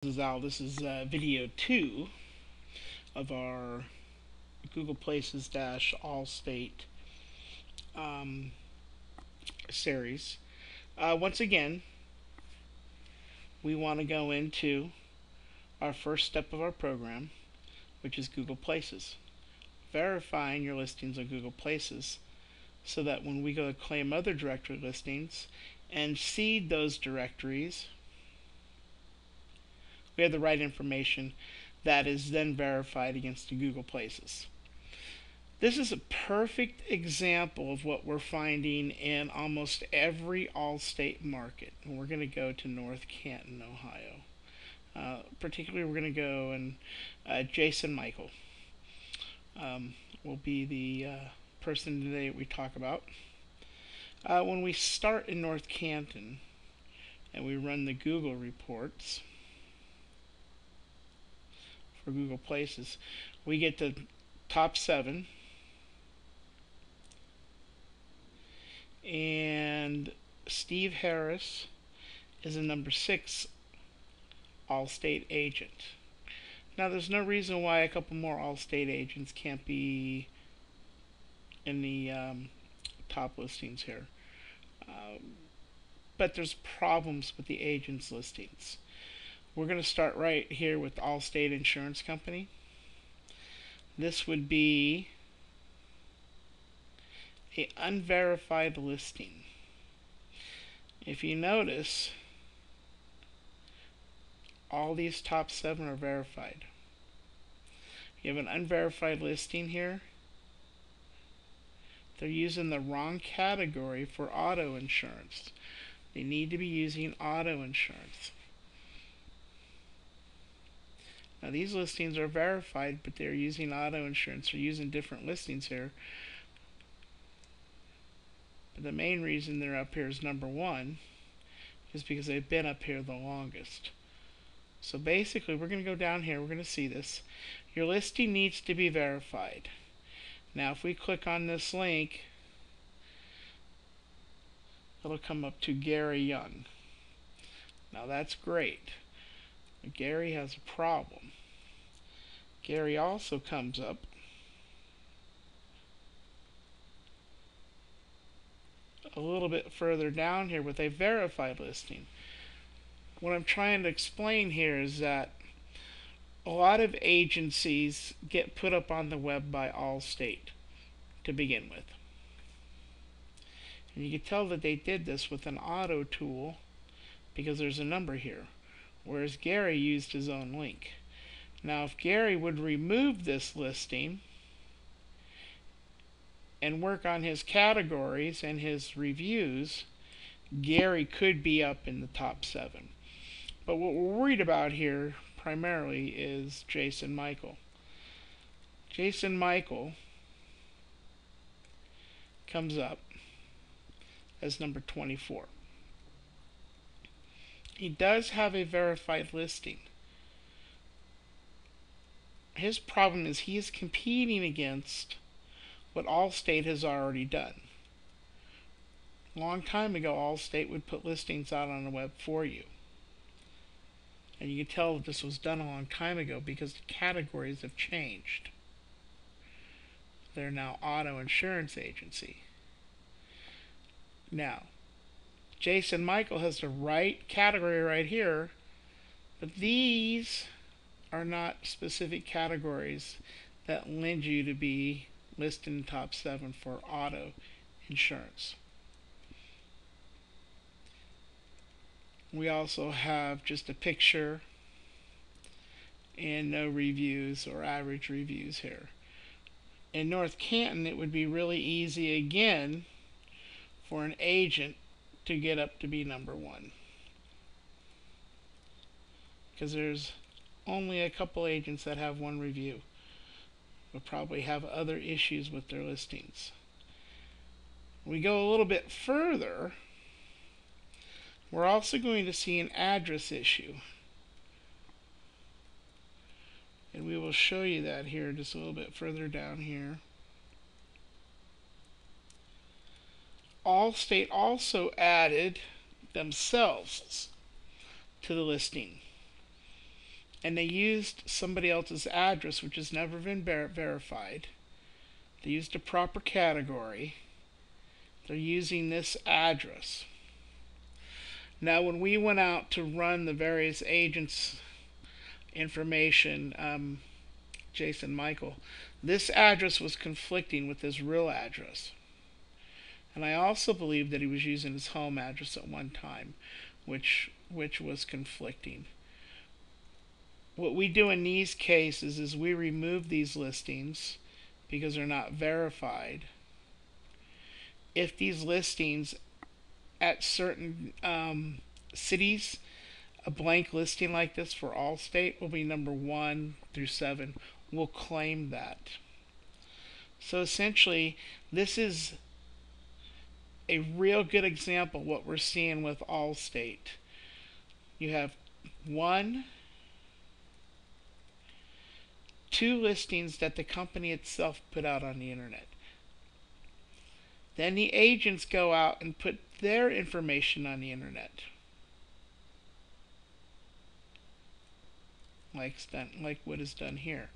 This is Al. This is video 2 of our Google Places Allstate um, series. Once again, we want to go into our first step of our program, which is Google Places. Verifying your listings on Google Places so that when we go to claim other directory listings and seed those directories, we have the right information that is then verified against the Google Places. This is a perfect example of what we're finding in almost every Allstate market. And we're going to go to North Canton, Ohio. Particularly, we're going to go and Jason Michael will be the person today we talk about. When we start in North Canton and we run the Google reports for Google Places, we get the top 7. And Steve Harris is a number 6 Allstate agent. Now, there's no reason why a couple more Allstate agents can't be in the top listings here. But there's problems with the agents' listings. We're going to start right here with Allstate Insurance Company. This would be an unverified listing. If you notice, all these top 7 are verified. You have an unverified listing here. They're using the wrong category for auto insurance. They need to be using auto insurance. Now, these listings are verified, but they're using auto insurance. They're using different listings here. But the main reason they're up here is number 1 is because they've been up here the longest. So basically, we're going to go down here. We're going to see this. Your listing needs to be verified. Now, if we click on this link, it'll come up to Gary Young. Now, that's great. But Gary has a problem. Gary also comes up a little bit further down here with a verified listing. What I'm trying to explain here is that a lot of agencies get put up on the web by Allstate to begin with. And you can tell that they did this with an auto tool because there's a number here, whereas Gary used his own link. Now, if Gary would remove this listing and work on his categories and his reviews, Gary could be up in the top 7. But what we're worried about here primarily is Jason Michael. Jason Michael comes up as number 24. He does have a verified listing. His problem is he is competing against what Allstate has already done. A long time ago, Allstate would put listings out on the web for you. And you can tell that this was done a long time ago because the categories have changed. They're now auto insurance agency. Now, Jason Michael has the right category right here, but these are not specific categories that lend you to be listed in the top 7 for auto insurance. We also have just a picture and no reviews or average reviews here. In North Canton, it would be really easy again for an agent to get up to be number 1, because there's only a couple agents that have 1 review. Will probably have other issues with their listings. We go a little bit further, we're also going to see an address issue. And we will show you that here just a little bit further down here. Allstate also added themselves to the listing. and they used somebody else's address, which has never been verified. They used a proper category. They're using this address. Now, when we went out to run the various agents' information, Jason Michael, this address was conflicting with his real address. And I also believe that he was using his home address at one time, which was conflicting. What we do in these cases is we remove these listings because they're not verified. If these listings at certain cities, a blank listing like this for Allstate will be number 1 through 7. We'll claim that. So essentially, this is a real good example of what we're seeing with Allstate. You have 2 listings that the company itself put out on the internet. Then the agents go out and put their information on the internet. Like what is done here.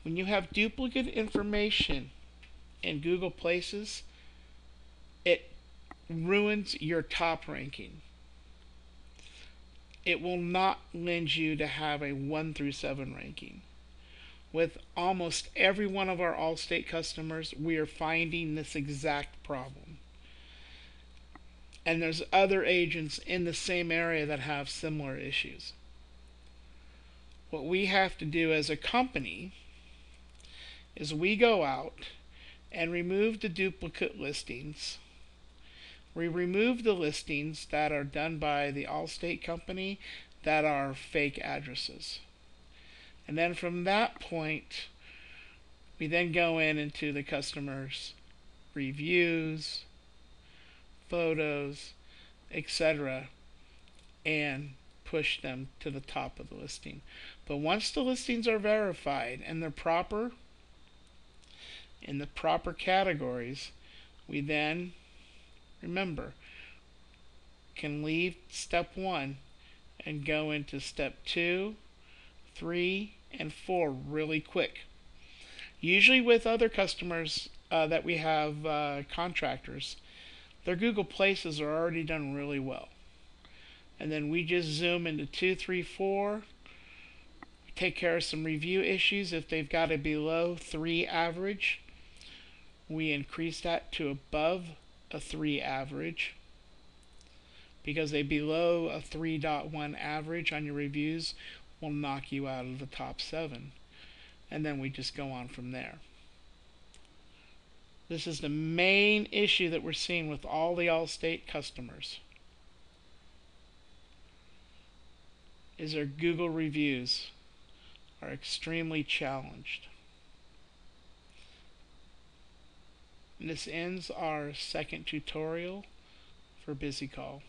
When you have duplicate information in Google Places, it ruins your top ranking. It will not lend you to have a 1 through 7 ranking. With almost every one of our Allstate customers, we are finding this exact problem. And there's other agents in the same area that have similar issues. What we have to do as a company is we go out and remove the duplicate listings. We remove the listings that are done by the Allstate company that are fake addresses. And then from that point, we then go into the customer's reviews, photos, etc., and push them to the top of the listing. But once the listings are verified and they're proper, in the proper categories, we then, remember, can leave step 1 and go into step 2, 3, and 4 really quick. Usually with other customers that we have, contractors, their Google Places are already done really well. And then we just zoom into 2, 3, 4, take care of some review issues. If they've got a below 3 average, we increase that to above a 3 average, because a below a 3.1 average on your reviews will knock you out of the top 7. And then we just go on from there. This is the main issue that we're seeing with all the Allstate customers, is their Google reviews are extremely challenged. And this ends our second tutorial for BusyCall.